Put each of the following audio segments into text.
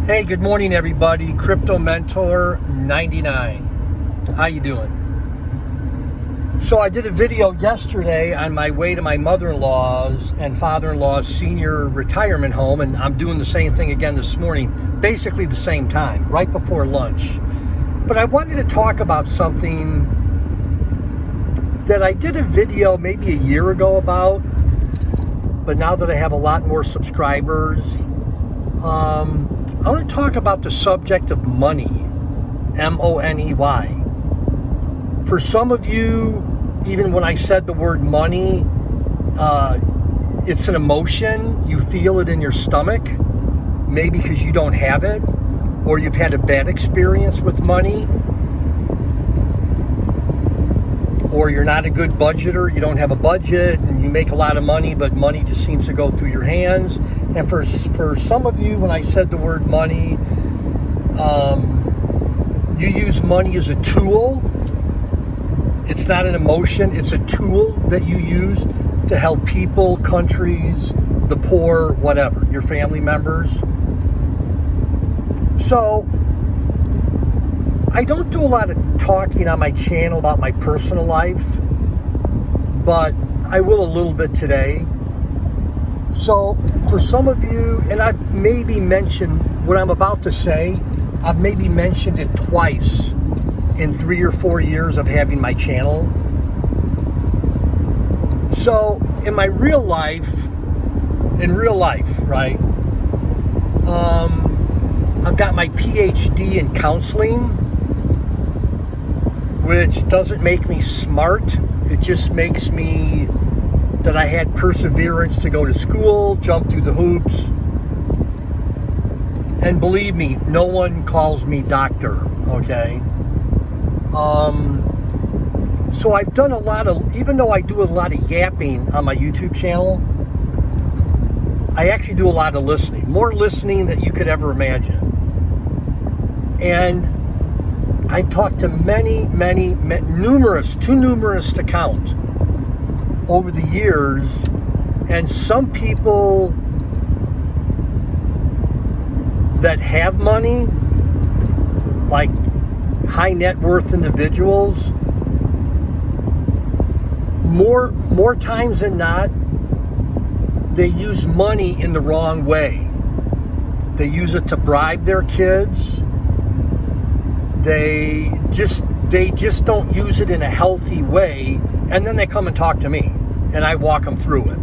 Hey, good morning, everybody. Crypto Mentor 99. How you doing? So I did a video yesterday on my way to my mother-in-law's and father-in-law's senior retirement home, and I'm doing the same thing again this morning, basically the same time, right before lunch. But I wanted to talk about something that I did a video maybe a year ago about, but now that I have a lot more subscribers, I want to talk about the subject of money, M-O-N-E-Y. For some of you, even when I said the word money, it's an emotion. You feel it in your stomach, maybe because you don't have it, or you've had a bad experience with money, or you're not a good budgeter, you don't have a budget, and you make a lot of money, but money just seems to go through your hands. And for some of you, when I said the word money, you use money as a tool. It's not an emotion, it's a tool that you use to help people, countries, the poor, whatever, your family members. So, I don't do a lot of talking on my channel about my personal life, but I will a little bit today. So for some of you, and I've maybe mentioned what I'm about to say, I've maybe mentioned it twice in 3 or 4 years of having my channel. So in my real life, right, I've got my PhD in counseling, which doesn't make me smart. It just makes me that I had perseverance to go to school, jump through the hoops. And believe me, no one calls me doctor, okay? So I've done a lot of, even though I do a lot of yapping on my YouTube channel, I actually do a lot of listening, more listening than you could ever imagine. And I've talked to many, numerous, too numerous to count, over the years, and some people that have money, like high net worth individuals, more times than not, they use money in the wrong way. They use it to bribe their kids. They just don't use it in a healthy way, and then they come and talk to me, and I walk them through it.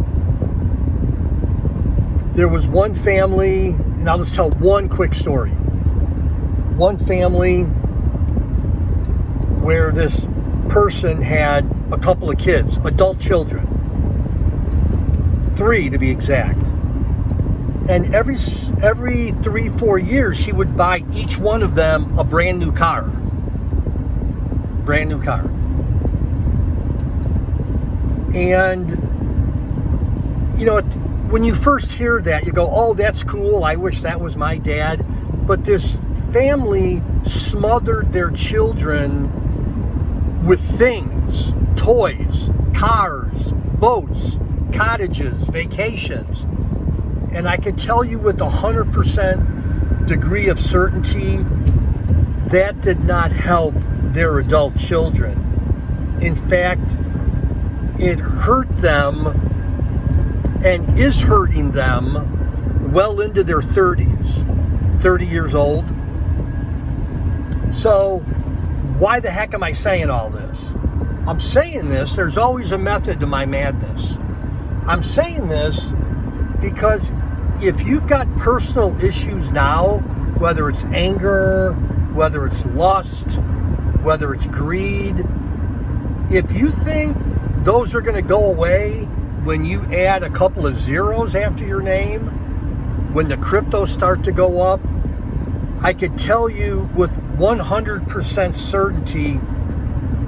There was one family, and I'll just tell one quick story. One family where this person had a couple of kids, adult children, 3 to be exact. And every 3-4 years, she would buy each one of them a brand new car. Brand new car. And, you know, when you first hear that, you go, oh, that's cool. I wish that was my dad. But this family smothered their children with things, toys, cars, boats, cottages, vacations. And I can tell you with 100% degree of certainty, that did not help their adult children. In fact, it hurt them and is hurting them well into their 30s, 30 years old. So why the heck am I saying all this? I'm saying this, there's always a method to my madness. I'm saying this because if you've got personal issues now, whether it's anger, whether it's lust, whether it's greed, if you think those are going to go away when you add a couple of zeros after your name, when the cryptos start to go up, I could tell you with 100% certainty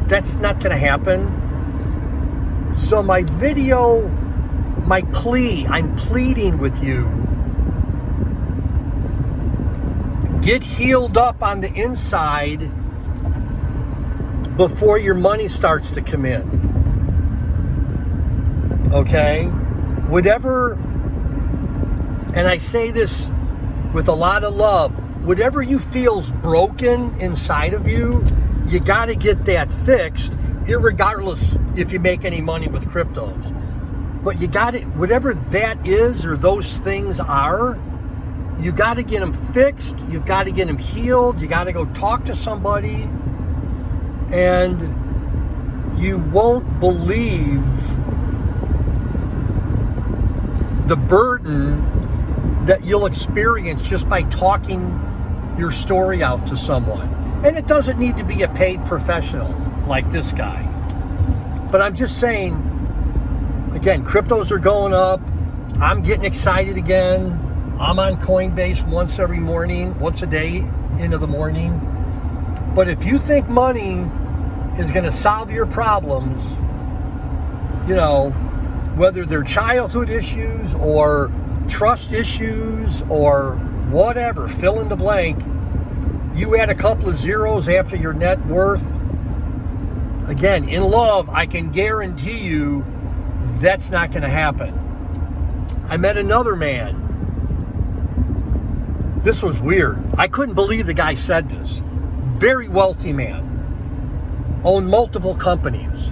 that's not going to happen. So my video, my plea, I'm pleading with you, get healed up on the inside before your money starts to come in. Okay? Whatever, and I say this with a lot of love, whatever you feel's broken inside of you, you got to get that fixed, irregardless if you make any money with cryptos. But you got to, whatever that is or those things are, you got to get them fixed. You've got to get them healed. You got to go talk to somebody. And you won't believe the burden that you'll experience just by talking your story out to someone. And it doesn't need to be a paid professional like this guy. But I'm just saying, again, cryptos are going up. I'm getting excited again. I'm on Coinbase once a day into the morning. But if you think money is going to solve your problems, you know, whether they're childhood issues or trust issues or whatever, fill in the blank, you add a couple of zeros after your net worth, again, in love, I can guarantee you that's not going to happen. I met another man. This was weird. I couldn't believe the guy said this. Very wealthy man. Owned multiple companies.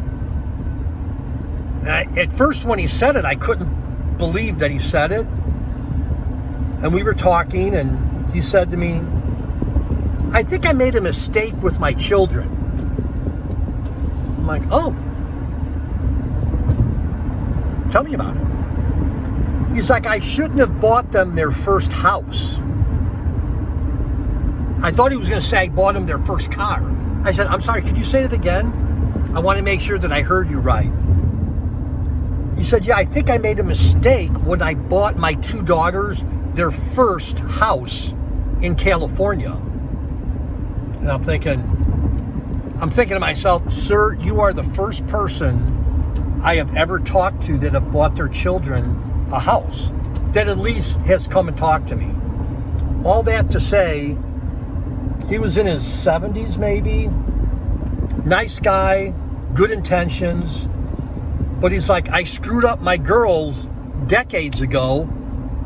And at first when he said it, I couldn't believe that he said it. And we were talking and he said to me, I think I made a mistake with my children. I'm like, oh. Tell me about it. He's like, I shouldn't have bought them their first house. I thought he was going to say I bought them their first car. I said, I'm sorry, could you say that again? I want to make sure that I heard you right. He said, yeah, I think I made a mistake when I bought my two daughters their first house in California. And I'm thinking to myself, sir, you are the first person I have ever talked to that have bought their children a house, that at least has come and talked to me. All that to say, he was in his 70s maybe, nice guy, good intentions, but he's like, I screwed up my girls decades ago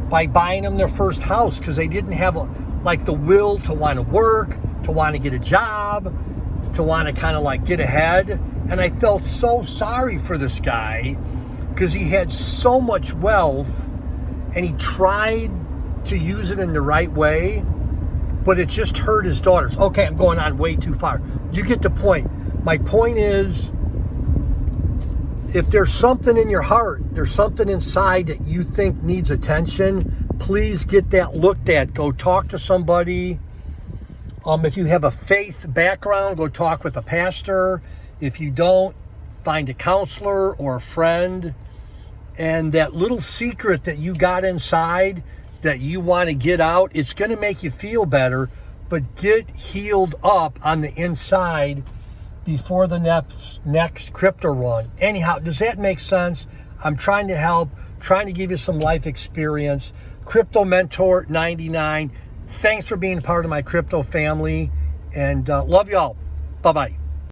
by buying them their first house because they didn't have the will to want to work, to want to get a job, to want to kind of get ahead. And I felt so sorry for this guy because he had so much wealth and he tried to use it in the right way, but it just hurt his daughters. Okay, I'm going on way too far. You get the point. My point is, if there's something in your heart, there's something inside that you think needs attention, please get that looked at. Go talk to somebody. If you have a faith background, go talk with a pastor. If you don't, find a counselor or a friend. And that little secret that you got inside that you want to get out, it's going to make you feel better, but get healed up on the inside before the next crypto run. Anyhow, does that make sense? I'm trying to help, trying to give you some life experience. Crypto Mentor 99. Thanks for being part of my crypto family, and love y'all. Bye-bye.